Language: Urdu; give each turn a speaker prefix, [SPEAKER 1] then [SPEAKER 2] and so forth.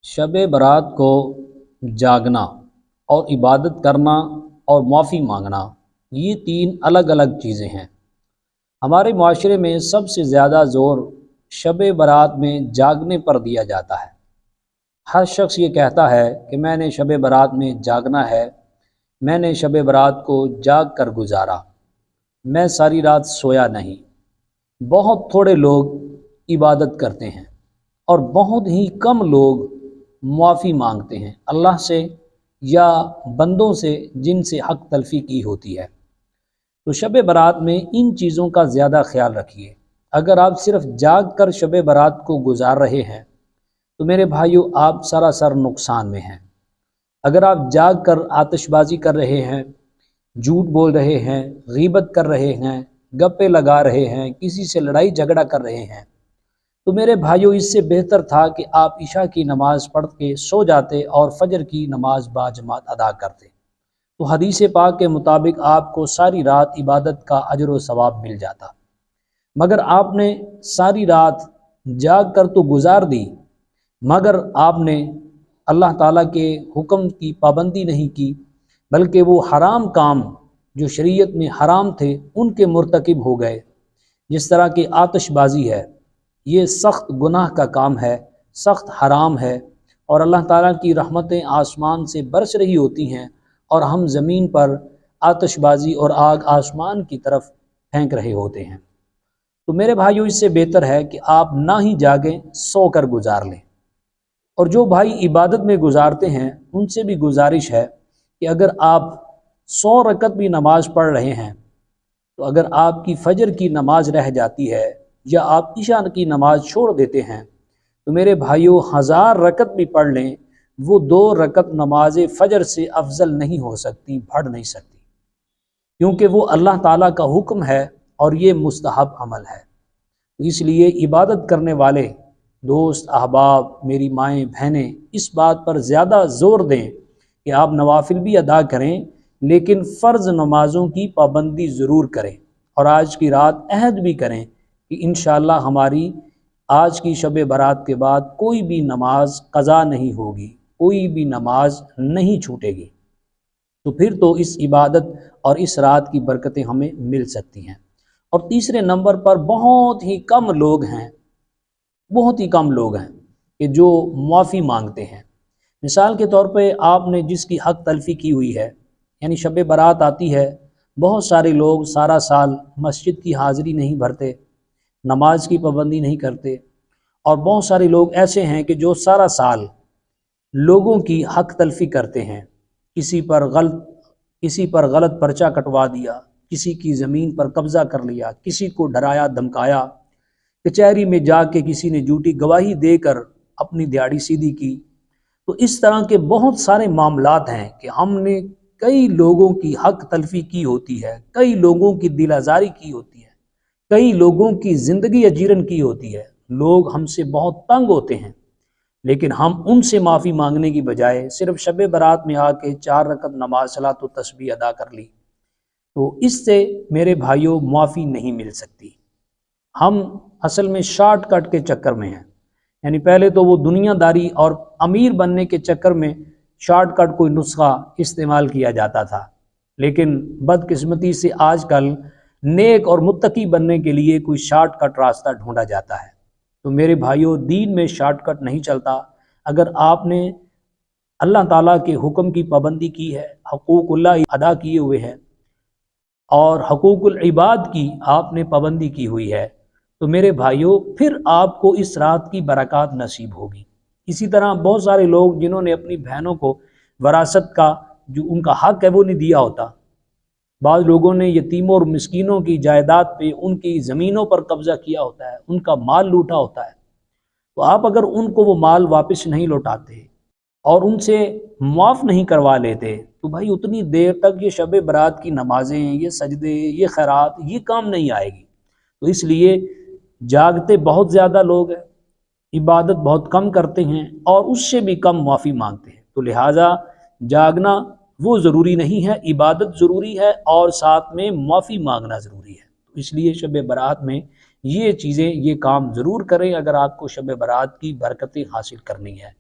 [SPEAKER 1] شب برات کو جاگنا اور عبادت کرنا اور معافی مانگنا، یہ تین الگ الگ چیزیں ہیں۔ ہمارے معاشرے میں سب سے زیادہ زور شب برات میں جاگنے پر دیا جاتا ہے۔ ہر شخص یہ کہتا ہے کہ میں نے شب برات میں جاگنا ہے، میں نے شب برات کو جاگ کر گزارا، میں ساری رات سویا نہیں۔ بہت تھوڑے لوگ عبادت کرتے ہیں اور بہت ہی کم لوگ معافی مانگتے ہیں اللہ سے یا بندوں سے جن سے حق تلفی کی ہوتی ہے۔ تو شب برات میں ان چیزوں کا زیادہ خیال رکھیے۔ اگر آپ صرف جاگ کر شب برات کو گزار رہے ہیں تو میرے بھائیو آپ سراسر نقصان میں ہیں۔ اگر آپ جاگ کر آتش بازی کر رہے ہیں، جھوٹ بول رہے ہیں، غیبت کر رہے ہیں، گپے لگا رہے ہیں، کسی سے لڑائی جھگڑا کر رہے ہیں، تو میرے بھائیو اس سے بہتر تھا کہ آپ عشاء کی نماز پڑھ کے سو جاتے اور فجر کی نماز باجماعت ادا کرتے۔ تو حدیث پاک کے مطابق آپ کو ساری رات عبادت کا اجر و ثواب مل جاتا، مگر آپ نے ساری رات جاگ کر تو گزار دی، مگر آپ نے اللہ تعالیٰ کے حکم کی پابندی نہیں کی، بلکہ وہ حرام کام جو شریعت میں حرام تھے ان کے مرتکب ہو گئے۔ جس طرح کہ آتش بازی ہے، یہ سخت گناہ کا کام ہے، سخت حرام ہے، اور اللہ تعالیٰ کی رحمتیں آسمان سے برس رہی ہوتی ہیں اور ہم زمین پر آتش بازی اور آگ آسمان کی طرف پھینک رہے ہوتے ہیں۔ تو میرے بھائیو اس سے بہتر ہے کہ آپ نہ ہی جاگیں، سو کر گزار لیں۔ اور جو بھائی عبادت میں گزارتے ہیں ان سے بھی گزارش ہے کہ اگر آپ 100 رکعت بھی نماز پڑھ رہے ہیں تو اگر آپ کی فجر کی نماز رہ جاتی ہے یا آپ عشاء کی نماز چھوڑ دیتے ہیں تو میرے بھائیو 1000 رکعت بھی پڑھ لیں، وہ 2 رکعت نماز فجر سے افضل نہیں ہو سکتی، بڑھ نہیں سکتی، کیونکہ وہ اللہ تعالیٰ کا حکم ہے اور یہ مستحب عمل ہے۔ اس لیے عبادت کرنے والے دوست احباب، میری مائیں بہنیں، اس بات پر زیادہ زور دیں کہ آپ نوافل بھی ادا کریں لیکن فرض نمازوں کی پابندی ضرور کریں، اور آج کی رات عہد بھی کریں کہ انشاءاللہ ہماری آج کی شب برات کے بعد کوئی بھی نماز قضا نہیں ہوگی، کوئی بھی نماز نہیں چھوٹے گی۔ تو پھر تو اس عبادت اور اس رات کی برکتیں ہمیں مل سکتی ہیں۔ اور تیسرے نمبر پر بہت ہی کم لوگ ہیں، بہت ہی کم لوگ ہیں کہ جو معافی مانگتے ہیں۔ مثال کے طور پہ آپ نے جس کی حق تلفی کی ہوئی ہے، یعنی شب برات آتی ہے، بہت سارے لوگ سارا سال مسجد کی حاضری نہیں بھرتے، نماز کی پابندی نہیں کرتے، اور بہت سارے لوگ ایسے ہیں کہ جو سارا سال لوگوں کی حق تلفی کرتے ہیں، کسی پر غلط پرچہ کٹوا دیا، کسی کی زمین پر قبضہ کر لیا، کسی کو ڈرایا دھمکایا، کچہری میں جا کے کسی نے جھوٹی گواہی دے کر اپنی دیہڑی سیدھی کی۔ تو اس طرح کے بہت سارے معاملات ہیں کہ ہم نے کئی لوگوں کی حق تلفی کی ہوتی ہے، کئی لوگوں کی دل آزاری کی ہوتی ہے، کئی لوگوں کی زندگی اجیرن کی ہوتی ہے، لوگ ہم سے بہت تنگ ہوتے ہیں، لیکن ہم ان سے معافی مانگنے کی بجائے صرف شب برات میں آ کے 4 رکعت نماز صلاۃ و تسبیح ادا کر لی، تو اس سے میرے بھائیوں معافی نہیں مل سکتی۔ ہم اصل میں شارٹ کٹ کے چکر میں ہیں، یعنی پہلے تو وہ دنیا داری اور امیر بننے کے چکر میں شارٹ کٹ کوئی نسخہ استعمال کیا جاتا تھا، لیکن بدقسمتی سے آج کل نیک اور متقی بننے کے لیے کوئی شارٹ کٹ راستہ ڈھونڈا جاتا ہے۔ تو میرے بھائیوں دین میں شارٹ کٹ نہیں چلتا۔ اگر آپ نے اللہ تعالیٰ کے حکم کی پابندی کی ہے، حقوق اللہ ادا کیے ہوئے ہیں، اور حقوق العباد کی آپ نے پابندی کی ہوئی ہے، تو میرے بھائیوں پھر آپ کو اس رات کی برکات نصیب ہوگی۔ اسی طرح بہت سارے لوگ جنہوں نے اپنی بہنوں کو وراثت کا جو ان کا حق ہے وہ نہیں دیا ہوتا، بعض لوگوں نے یتیموں اور مسکینوں کی جائیداد پہ ان کی زمینوں پر قبضہ کیا ہوتا ہے، ان کا مال لوٹا ہوتا ہے، تو آپ اگر ان کو وہ مال واپس نہیں لوٹاتے اور ان سے معاف نہیں کروا لیتے تو بھائی اتنی دیر تک یہ شب برات کی نمازیں، یہ سجدے، یہ خیرات، یہ کام نہیں آئے گی۔ تو اس لیے جاگتے بہت زیادہ لوگ ہیں، عبادت بہت کم کرتے ہیں اور اس سے بھی کم معافی مانگتے ہیں، تو لہٰذا جاگنا وہ ضروری نہیں ہے، عبادت ضروری ہے اور ساتھ میں معافی مانگنا ضروری ہے۔ تو اس لیے شب برات میں یہ چیزیں، یہ کام ضرور کریں اگر آپ کو شب برات کی برکتیں حاصل کرنی ہے۔